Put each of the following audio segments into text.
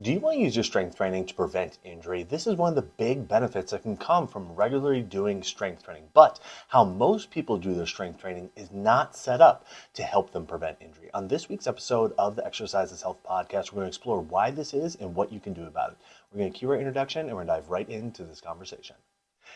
Do you want to use your strength training to prevent injury? This is one of the big benefits that can come from regularly doing strength training. But how most people do their strength training is not set up to help them prevent injury. On this week's episode of the Exercise is Health podcast, we're going to explore why this is and what you can do about it. We're going to cue our introduction and we're going to dive right into this conversation.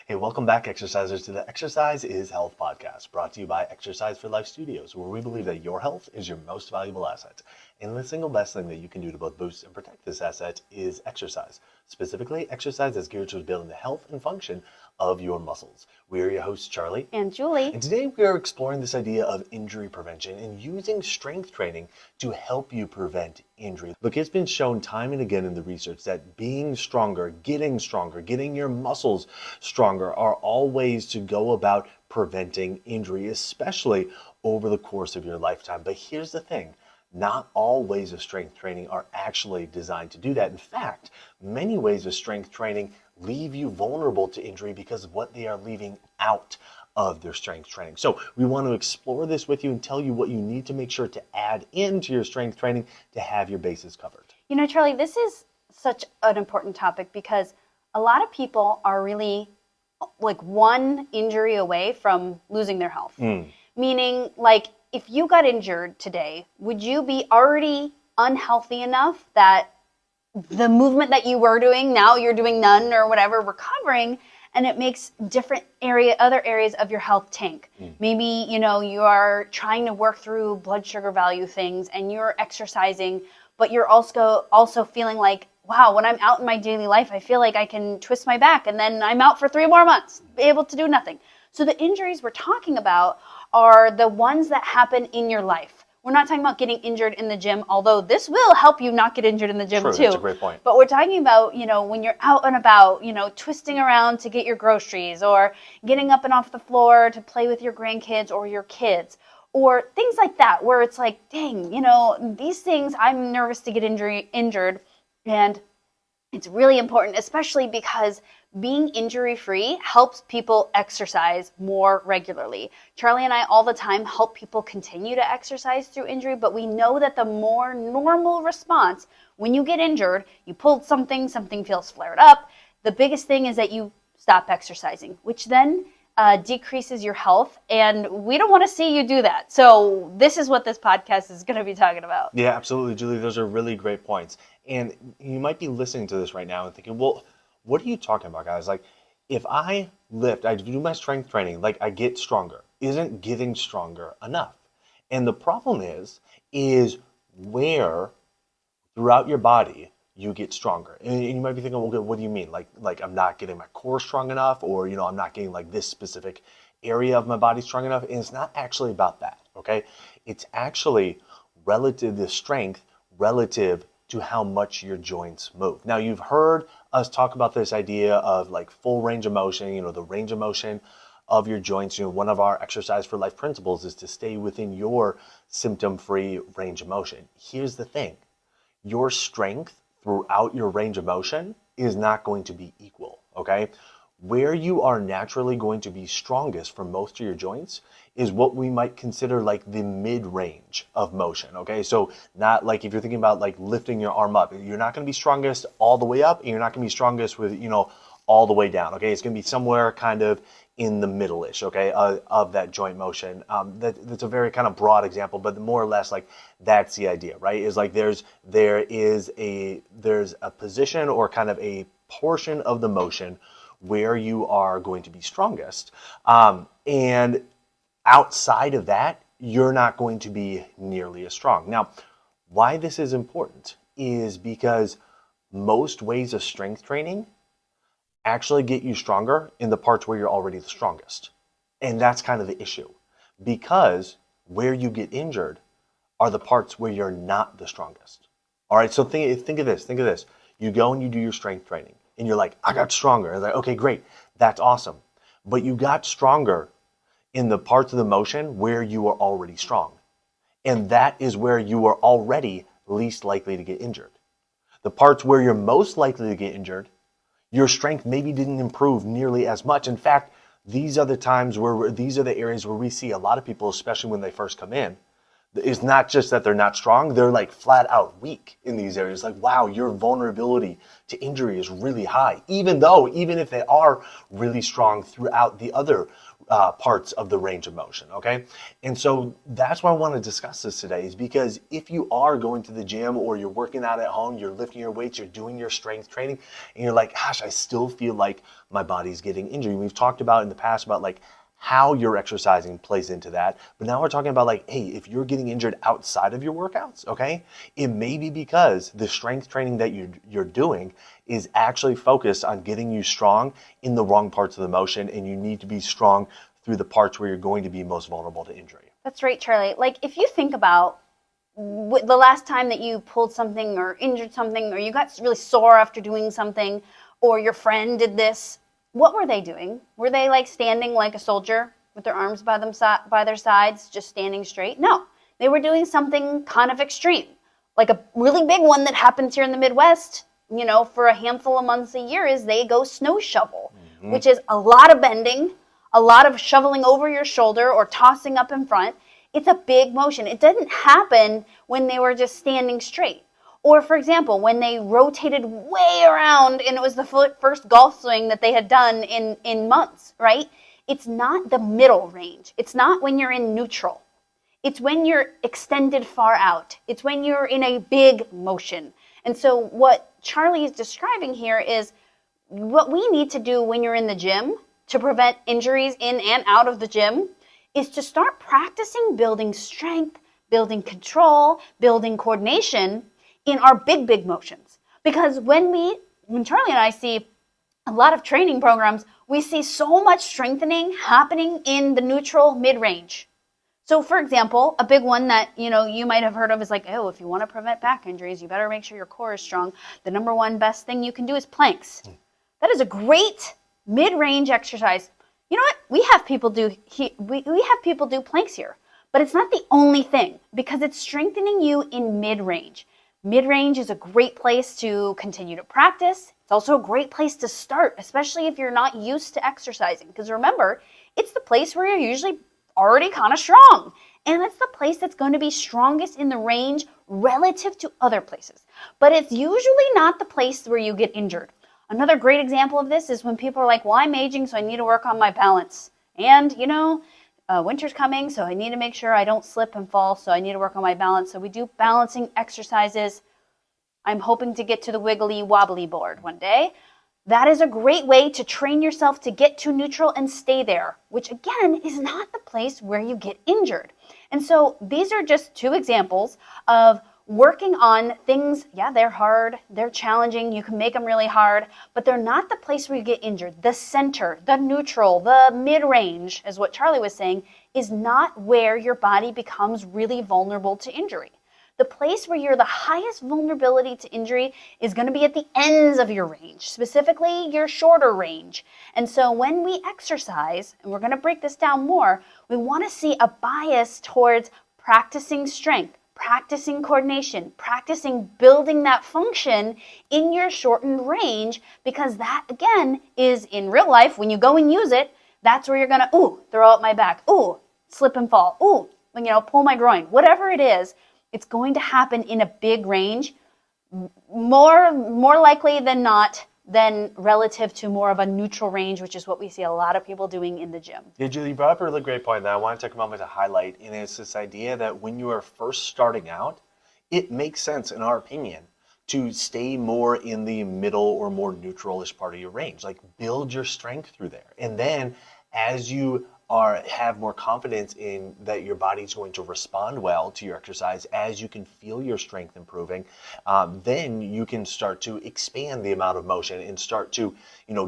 Hey, welcome back, exercisers, to the Exercise is Health podcast, brought to you by Exercise for Life Studios, where we believe that your health is your most valuable asset. And the single best thing that you can do to both boost and protect this asset is exercise. Specifically, exercise is geared towards building the health and function of your muscles. We are your hosts, Charlie and Julie. And today we are exploring this idea of injury prevention and using strength training to help you prevent injury. Look, it's been shown time and again in the research that being stronger, getting your muscles stronger are all ways to go about preventing injury, especially over the course of your lifetime. But here's the thing. Not all ways of strength training are actually designed to do that. In fact, many ways of strength training leave you vulnerable to injury because of what they are leaving out of their strength training. So we want to explore this with you and tell you what you need to make sure to add into your strength training to have your bases covered. You know, Charlie, this is such an important topic because a lot of people are really like one injury away from losing their health. Meaning, like, if you got injured today, would you be already unhealthy enough that the movement that you were doing, now you're doing none or whatever, recovering, and it makes other areas of your health tank. Maybe, you are trying to work through blood sugar value things and you're exercising, but you're also feeling like, wow, when I'm out in my daily life, I feel like I can twist my back and then I'm out for 3 more months, able to do nothing. So the injuries we're talking about are the ones that happen in your life. We're not talking about getting injured in the gym, although this will help you not get injured in the gym. True, too. That's a great point. But we're talking about, when you're out and about, twisting around to get your groceries or getting up and off the floor to play with your grandkids or your kids or things like that, where it's like, dang, these things, I'm nervous to get injured. And it's really important, especially because being injury-free helps people exercise more regularly. Charlie and I all the time help people continue to exercise through injury, but we know that the more normal response, when you get injured, you pulled something feels flared up, the biggest thing is that you stop exercising, which then decreases your health, and we don't want to see you do that. So this is what this podcast is going to be talking about. Yeah, absolutely, Julie. Those are really great points. And you might be listening to this right now and thinking, well, what are you talking about, guys? Like, if I do my strength training, like I get stronger. Isn't getting stronger enough? And the problem is where throughout your body you get stronger. And you might be thinking, well, what do you mean? Like I'm not getting my core strong enough, or I'm not getting like this specific area of my body strong enough. And it's not actually about that, okay? It's actually the strength relative to how much your joints move. Now, you've heard us talk about this idea of like full range of motion, the range of motion of your joints. One of our Exercise for Life principles is to stay within your symptom-free range of motion. Here's the thing. Your strength throughout your range of motion is not going to be equal, okay? Where you are naturally going to be strongest for most of your joints is what we might consider like the mid-range of motion, okay? So not like if you're thinking about like lifting your arm up, you're not going to be strongest all the way up, and you're not going to be strongest with, all the way down, okay? It's going to be somewhere kind of in the middle-ish, okay, of that joint motion. That's a very kind of broad example, but more or less like that's the idea, right? Is like there's a position or kind of a portion of the motion where you are going to be strongest. And outside of that, you're not going to be nearly as strong. Now, why this is important is because most ways of strength training actually get you stronger in the parts where you're already the strongest. And that's kind of the issue. Because where you get injured are the parts where you're not the strongest. All right, so think of this. You go and you do your strength training. And you're like, I got stronger. And like, okay, great. That's awesome. But you got stronger in the parts of the motion where you are already strong. And that is where you are already least likely to get injured. The parts where you're most likely to get injured, your strength maybe didn't improve nearly as much. In fact, these are the areas where we see a lot of people, especially when they first come in, It's not just that they're not strong, they're like flat out weak in these areas. Like, wow, your vulnerability to injury is really high, even if they are really strong throughout the other parts of the range of motion, okay? And so that's why I want to discuss this today, is because if you are going to the gym or you're working out at home, you're lifting your weights, you're doing your strength training, and you're like, gosh, I still feel like my body's getting injured. We've talked about in the past about like how you're exercising plays into that. But now we're talking about like, hey, if you're getting injured outside of your workouts, okay, it may be because the strength training that you're doing is actually focused on getting you strong in the wrong parts of the motion, and you need to be strong through the parts where you're going to be most vulnerable to injury. That's right, Charlie. Like if you think about the last time that you pulled something or injured something, or you got really sore after doing something, or your friend did this, what were they doing? Were they like standing like a soldier with their arms by their sides, just standing straight? No, they were doing something kind of extreme, like a really big one that happens here in the Midwest, for a handful of months a year, is they go snow shovel, which is a lot of bending, a lot of shoveling over your shoulder or tossing up in front. It's a big motion. It didn't happen when they were just standing straight. Or, for example, when they rotated way around and it was the first golf swing that they had done in months, right? It's not the middle range. It's not when you're in neutral. It's when you're extended far out. It's when you're in a big motion. And so what Charlie is describing here is what we need to do when you're in the gym to prevent injuries in and out of the gym is to start practicing building strength, building control, building coordination in our big, big motions. Because when Charlie and I see a lot of training programs, we see so much strengthening happening in the neutral mid-range. So for example, a big one that you might have heard of is like, oh, if you want to prevent back injuries, you better make sure your core is strong. The number one best thing you can do is planks. That is a great mid-range exercise. You know what? We have people do planks here, but it's not the only thing, because it's strengthening you in mid-range. Mid-range is a great place to continue to practice. It's also a great place to start, especially if you're not used to exercising. Because remember, it's the place where you're usually already kind of strong. And it's the place that's going to be strongest in the range relative to other places. But it's usually not the place where you get injured. Another great example of this is when people are like, well, I'm aging, so I need to work on my balance. And, winter's coming, so I need to make sure I don't slip and fall, so I need to work on my balance. So we do balancing exercises. I'm hoping to get to the wiggly wobbly board one day. That is a great way to train yourself to get to neutral and stay there, which again is not the place where you get injured. And so these are just two examples of working on things. Yeah, they're hard, they're challenging, you can make them really hard, but they're not the place where you get injured. The center, the neutral, the mid-range, is what Charlie was saying, is not where your body becomes really vulnerable to injury. The place where you're the highest vulnerability to injury is going to be at the ends of your range, specifically your shorter range. And so when we exercise, and we're going to break this down more, we want to see a bias towards practicing strength, practicing coordination, practicing building that function in your shortened range, because that, again, is in real life, when you go and use it, that's where you're going to, throw out my back, slip and fall, pull my groin, whatever it is. It's going to happen in a big range, more likely than not, than relative to more of a neutral range, which is what we see a lot of people doing in the gym. Yeah, Julie, you brought up a really great point that I want to take a moment to highlight, and it's this idea that when you are first starting out, it makes sense, in our opinion, to stay more in the middle or more neutral-ish part of your range. Like, build your strength through there. And then as you have more confidence in that your body's going to respond well to your exercise, as you can feel your strength improving, then you can start to expand the amount of motion and start to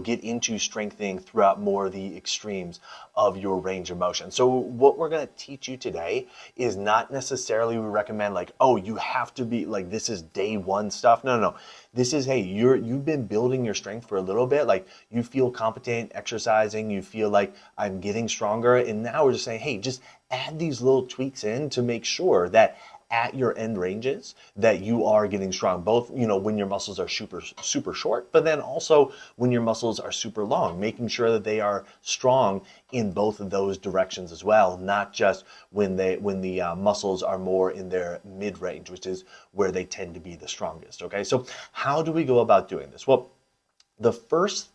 get into strengthening throughout more of the extremes of your range of motion. So what we're going to teach you today is not necessarily we recommend like, oh, you have to be like, this is day one stuff. No. This is, hey, you've been building your strength for a little bit, like you feel competent exercising, you feel like I'm getting stronger, and now we're just saying, hey, just add these little tweaks in to make sure that at your end ranges that you are getting strong, both, when your muscles are super short, but then also when your muscles are super long, making sure that they are strong in both of those directions as well, not just when the muscles are more in their mid range, which is where they tend to be the strongest. Okay, so how do we go about doing this? Well, the first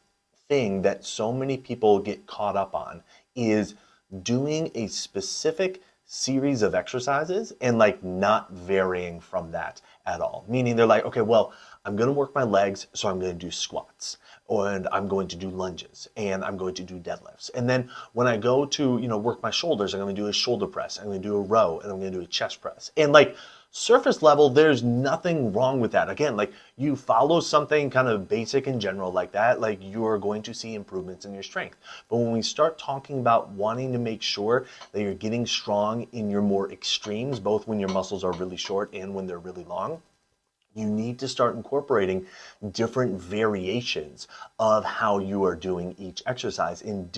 thing that so many people get caught up on is doing a specific series of exercises and like not varying from that at all. Meaning they're like, okay, well, I'm going to work my legs, so I'm going to do squats, and I'm going to do lunges, and I'm going to do deadlifts. And then when I go to, work my shoulders, I'm going to do a shoulder press, I'm going to do a row, and I'm going to do a chest press. And like surface level, there's nothing wrong with that. Again, like you follow something kind of basic and general like that, like you're going to see improvements in your strength. But when we start talking about wanting to make sure that you're getting strong in your more extremes, both when your muscles are really short and when they're really long, you need to start incorporating different variations of how you are doing each exercise in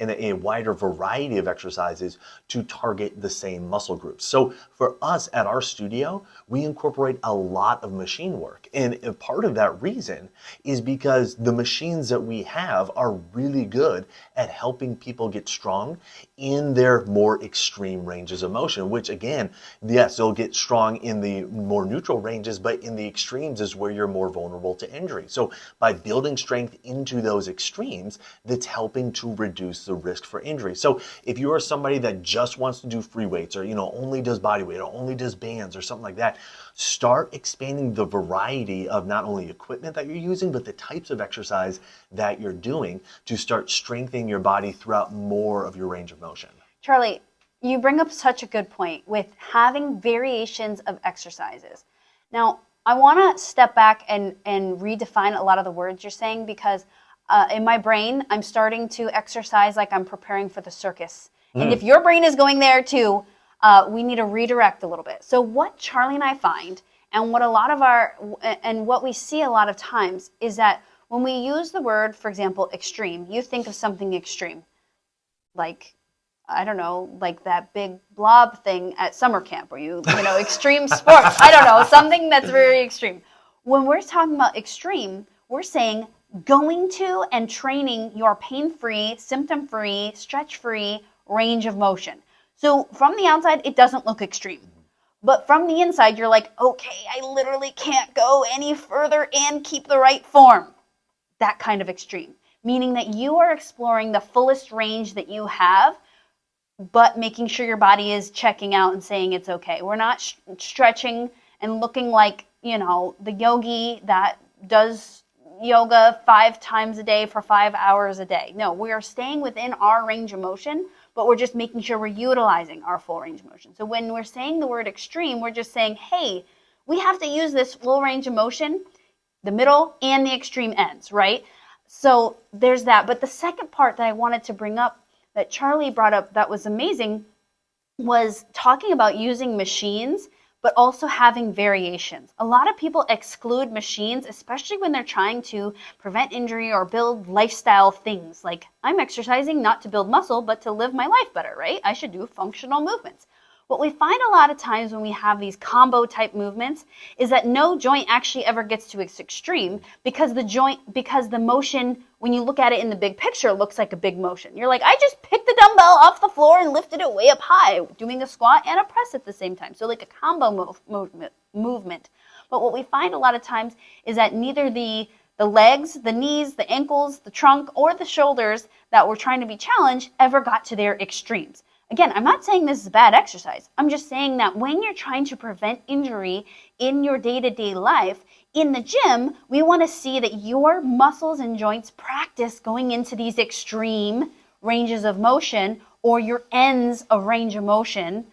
a wider variety of exercises to target the same muscle groups. So for us at our studio, we incorporate a lot of machine work. And a part of that reason is because the machines that we have are really good at helping people get strong in their more extreme ranges of motion, which again, yes, they'll get strong in the more neutral ranges, but in the extremes is where you're more vulnerable to injury. So by building strength into those extremes, that's helping to reduce the risk for injury. So if you are somebody that just wants to do free weights, or only does body weight, or only does bands or something like that, start expanding the variety of not only equipment that you're using, but the types of exercise that you're doing to start strengthening your body throughout more of your range of motion. Charlie, you bring up such a good point with having variations of exercises. Now, I want to step back and redefine a lot of the words you're saying, because in my brain, I'm starting to exercise like I'm preparing for the circus. And if your brain is going there too, we need to redirect a little bit. So what Charlie and I find, and what we see a lot of times, is that when we use the word, for example, extreme, you think of something extreme, like, I don't know, like that big blob thing at summer camp where extreme sports. I don't know, something that's very extreme. When we're talking about extreme, we're saying going to and training your pain-free, symptom-free, stretch-free range of motion. So from the outside, it doesn't look extreme. But from the inside, you're like, okay, I literally can't go any further and keep the right form. That kind of extreme. Meaning that you are exploring the fullest range that you have, but making sure your body is checking out and saying it's okay. We're not stretching and looking like, the yogi that does yoga 5 times a day for 5 hours a day. No, we are staying within our range of motion, but we're just making sure we're utilizing our full range of motion. So when we're saying the word extreme, we're just saying, hey, we have to use this full range of motion, the middle and the extreme ends, right? So there's that. But the second part that I wanted to bring up that Charlie brought up that was amazing was talking about using machines, but also having variations. A lot of people exclude machines, especially when they're trying to prevent injury or build lifestyle things. Like, I'm exercising not to build muscle, but to live my life better, right? I should do functional movements. What we find a lot of times when we have these combo type movements is that no joint actually ever gets to its extreme, because the motion, when you look at it in the big picture, looks like a big motion. You're like, I just picked the dumbbell off the floor and lifted it way up high, doing a squat and a press at the same time. So like a combo movement. But what we find a lot of times is that neither the legs, the knees, the ankles, the trunk, or the shoulders that we're trying to be challenged ever got to their extremes. Again, I'm not saying this is bad exercise. I'm just saying that when you're trying to prevent injury in your day-to-day life, in the gym, we want to see that your muscles and joints practice going into these extreme ranges of motion, or your ends of range of motion,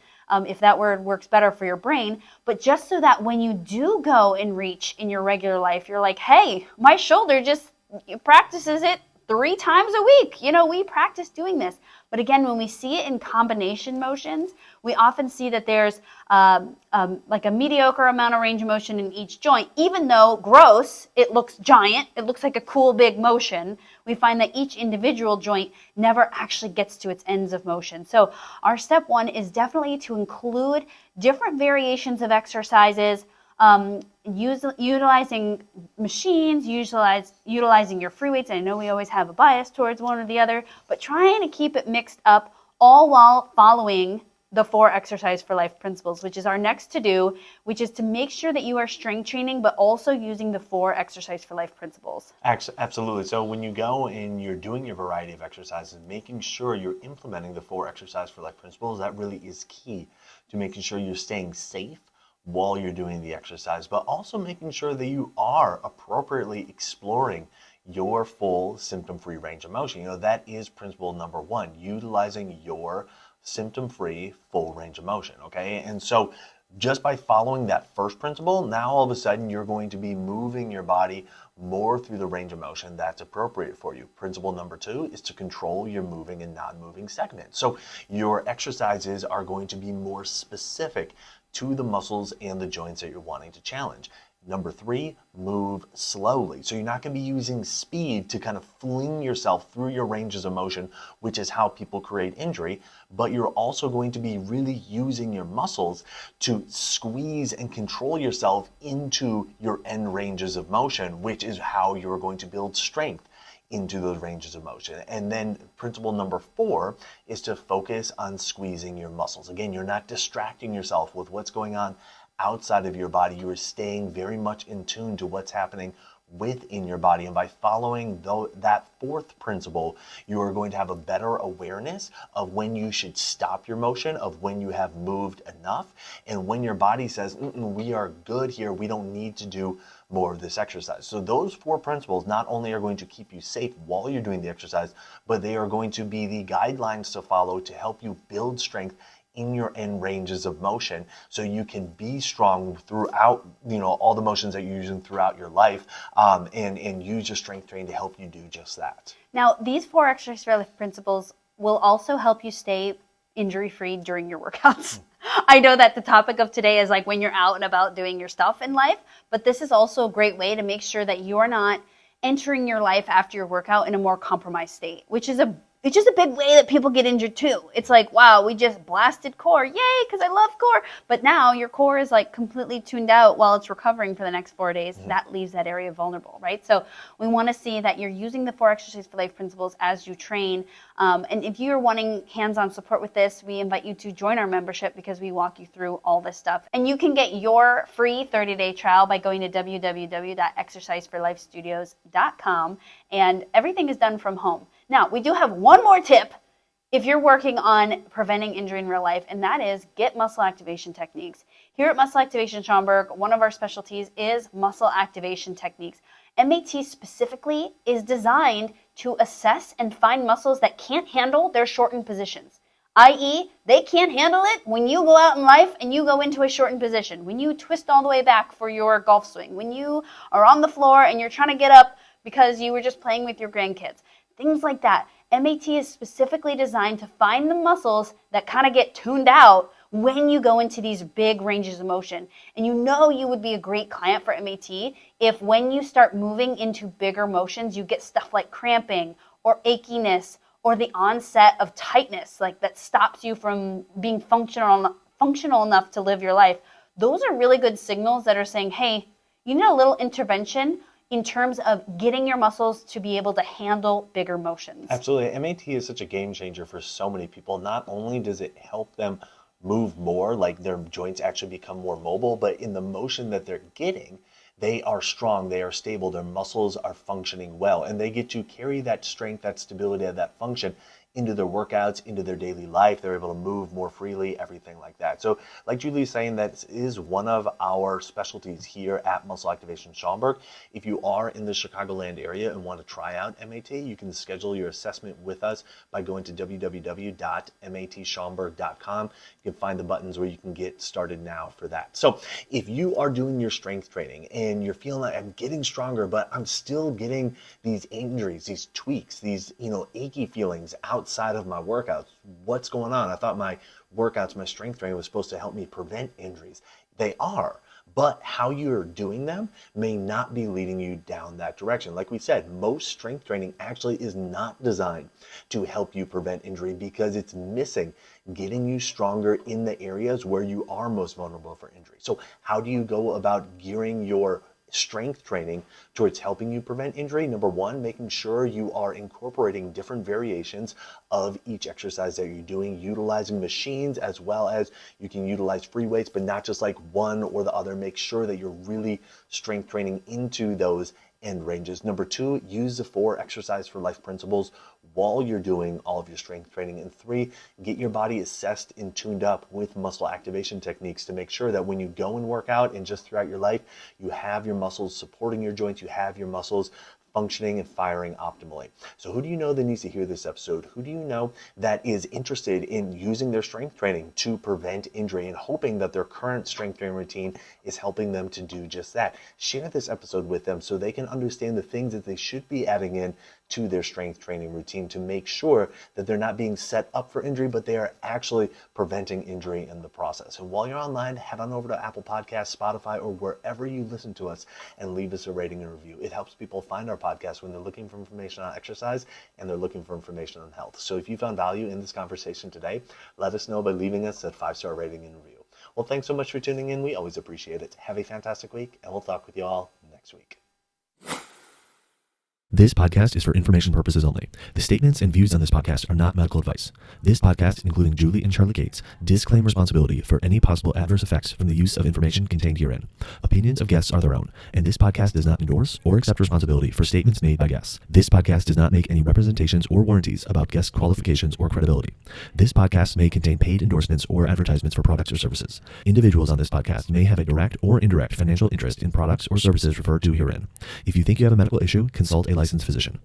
if that word works better for your brain. But just so that when you do go and reach in your regular life, you're like, hey, my shoulder just practices it 3 times a week. We practice doing this. But again, when we see it in combination motions, we often see that there's like a mediocre amount of range of motion in each joint. Even though gross, it looks giant, it looks like a cool big motion, we find that each individual joint never actually gets to its ends of motion. So our step 1 is definitely to include different variations of exercises, utilizing machines, utilizing your free weights. I know we always have a bias towards one or the other, but trying to keep it mixed up, all while following the 4 exercise for life principles, which is our next to do, which is to make sure that you are strength training, but also using the 4 exercise for life principles. Absolutely. So when you go and you're doing your variety of exercises, making sure you're implementing the 4 exercise for life principles, that really is key to making sure you're staying safe while you're doing the exercise, but also making sure that you are appropriately exploring your full symptom-free range of motion. That is principle number 1, utilizing your symptom-free full range of motion, okay? And so just by following that first principle, now all of a sudden you're going to be moving your body more through the range of motion that's appropriate for you. Principle number 2 is to control your moving and non-moving segments. So your exercises are going to be more specific to the muscles and the joints that you're wanting to challenge. Number 3, move slowly. So you're not going to be using speed to kind of fling yourself through your ranges of motion, which is how people create injury, but you're also going to be really using your muscles to squeeze and control yourself into your end ranges of motion, which is how you're going to build strength into those ranges of motion. And then principle number 4 is to focus on squeezing your muscles. Again, you're not distracting yourself with what's going on outside of your body. You are staying very much in tune to what's happening within your body. And by following that 4th principle, you are going to have a better awareness of when you should stop your motion, of when you have moved enough, and when your body says, we are good here, we don't need to do more of this exercise. So those 4 principles not only are going to keep you safe while you're doing the exercise, but they are going to be the guidelines to follow to help you build strength in your end ranges of motion, so you can be strong throughout, all the motions that you're using throughout your life, and use your strength training to help you do just that. Now, these 4 exercise for life principles will also help you stay injury-free during your workouts. I know that the topic of today is like when you're out and about doing your stuff in life, but this is also a great way to make sure that you're not entering your life after your workout in a more compromised state, which is it's just a big way that people get injured too. It's like, wow, we just blasted core. Yay, because I love core. But now your core is like completely tuned out while it's recovering for the next 4 days. Mm-hmm. That leaves that area vulnerable, right? So we want to see that you're using the 4 exercise for life principles as you train. And if you're wanting hands-on support with this, we invite you to join our membership because we walk you through all this stuff. And you can get your free 30-day trial by going to www.exerciseforlifestudios.com. And everything is done from home. Now, we do have one more tip if you're working on preventing injury in real life, and that is get muscle activation techniques. Here at Muscle Activation Schaumburg, one of our specialties is muscle activation techniques. MAT specifically is designed to assess and find muscles that can't handle their shortened positions, i.e., they can't handle it when you go out in life and you go into a shortened position, when you twist all the way back for your golf swing, when you are on the floor and you're trying to get up because you were just playing with your grandkids. Things like that. MAT is specifically designed to find the muscles that kind of get tuned out when you go into these big ranges of motion. And you would be a great client for MAT if when you start moving into bigger motions, you get stuff like cramping or achiness or the onset of tightness, like that stops you from being functional enough to live your life. Those are really good signals that are saying, hey, you need a little intervention in terms of getting your muscles to be able to handle bigger motions. Absolutely. MAT is such a game changer for so many people. Not only does it help them move more, like their joints actually become more mobile, but in the motion that they're getting, they are strong, they are stable, their muscles are functioning well, and they get to carry that strength, that stability, that function into their workouts, into their daily life. They're able to move more freely, everything like that. So like Julie's saying, that is one of our specialties here at Muscle Activation Schaumburg. If you are in the Chicagoland area and want to try out MAT, you can schedule your assessment with us by going to www.matschaumburg.com. You can find the buttons where you can get started now for that. So if you are doing your strength training and you're feeling like I'm getting stronger, but I'm still getting these injuries, these tweaks, these, achy feelings outside of my workouts, what's going on? I thought my workouts, my strength training was supposed to help me prevent injuries. They are, but how you're doing them may not be leading you down that direction. Like we said, most strength training actually is not designed to help you prevent injury because it's missing getting you stronger in the areas where you are most vulnerable for injury. So how do you go about gearing your strength training towards helping you prevent injury? Number one, making sure you are incorporating different variations of each exercise that you're doing, utilizing machines as well as you can utilize free weights, but not just like one or the other. Make sure that you're really strength training into those end ranges. Number two, use the 4 exercise for life principles while you're doing all of your strength training. And 3, get your body assessed and tuned up with muscle activation techniques to make sure that when you go and work out and just throughout your life, you have your muscles supporting your joints, you have your muscles functioning and firing optimally. So who do you know that needs to hear this episode? Who do you know that is interested in using their strength training to prevent injury and hoping that their current strength training routine is helping them to do just that? Share this episode with them so they can understand the things that they should be adding in to their strength training routine to make sure that they're not being set up for injury, but they are actually preventing injury in the process. And while you're online, head on over to Apple Podcasts, Spotify, or wherever you listen to us and leave us a rating and review. It helps people find our podcast when they're looking for information on exercise and they're looking for information on health. So if you found value in this conversation today, let us know by leaving us a 5-star rating and review. Well, thanks so much for tuning in. We always appreciate it. Have a fantastic week, and we'll talk with you all next week. This podcast is for information purposes only. The statements and views on this podcast are not medical advice. This podcast, including Julie and Charlie Gates, disclaim responsibility for any possible adverse effects from the use of information contained herein. Opinions of guests are their own, and this podcast does not endorse or accept responsibility for statements made by guests. This podcast does not make any representations or warranties about guest qualifications or credibility. This podcast may contain paid endorsements or advertisements for products or services. Individuals on this podcast may have a direct or indirect financial interest in products or services referred to herein. If you think you have a medical issue, consult a licensed physician.